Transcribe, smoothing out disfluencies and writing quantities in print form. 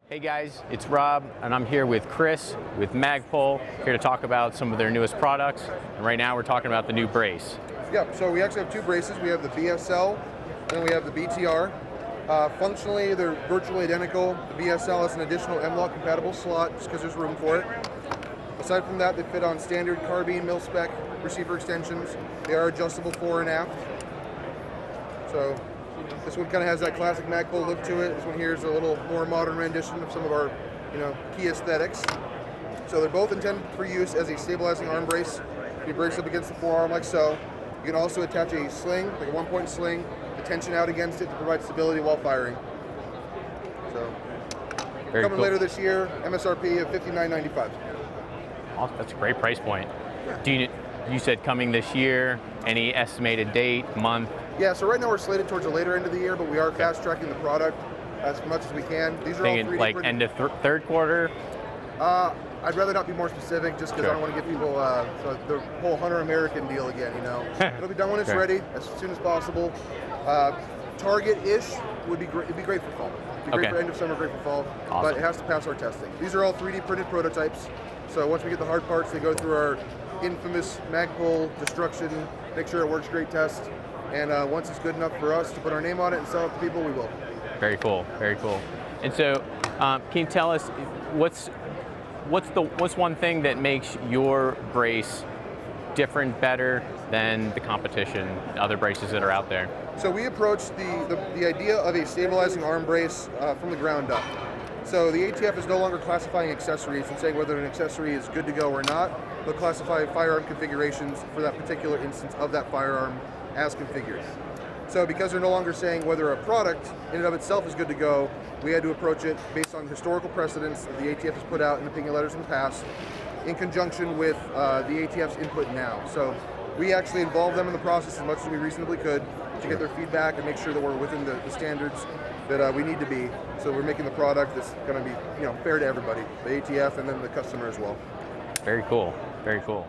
Hey guys, it's Rob, and I'm here with Chris with Magpul, here to talk about some of their newest products. And right now we're talking about the new brace. Yeah, so we actually have two braces. We have the BSL, and then we have the BTR. Functionally, they're virtually identical. The BSL has an additional M-LOK compatible slot, just because there's room for it. Aside from that, they fit on standard carbine mil-spec receiver extensions. They are adjustable fore and aft. So this one kind of has that classic Magpul look to it. This one here is a little more modern rendition of some of our, key aesthetics. So they're both intended for use as a stabilizing arm brace. You brace up against the forearm like so. You can also attach a sling, like a one-point sling, the tension out against it to provide stability while firing. So Very coming cool. later this year, MSRP of $59.95. Awesome. That's a great price point. You said coming this year, any estimated date, month? Yeah, so right now we're slated towards the later end of the year, but we are fast tracking the product as much as we can. These are all 3D Like printed. end of third quarter? I'd rather not be more specific just because Sure. I don't want to give people the whole Hunter American deal again, It'll be done when it's Sure. ready, as soon as possible. Target-ish would be great. It'd be great for fall. It'd be great Okay. for end of summer, great for fall. Awesome. But it has to pass our testing. These are all 3D printed prototypes. So once we get the hard parts, they go through our infamous Magpul destruction, make sure it works great test. And once it's good enough for us to put our name on it and sell it to people, we will. Very cool, very cool. And so, can you tell us what's one thing that makes your brace different, better than the competition, other braces that are out there? So we approached the idea of a stabilizing arm brace from the ground up. So the ATF is no longer classifying accessories and saying whether an accessory is good to go or not, but classify firearm configurations for that particular instance of that firearm as configured. So because they're no longer saying whether a product in and of itself is good to go, we had to approach it based on historical precedents that the ATF has put out in opinion letters in the past, in conjunction with the ATF's input now. So we actually involved them in the process as much as we reasonably could to get their feedback and make sure that we're within the standards that we need to be. So we're making the product that's going to be fair to everybody, the ATF and then the customer as well. Very cool, very cool.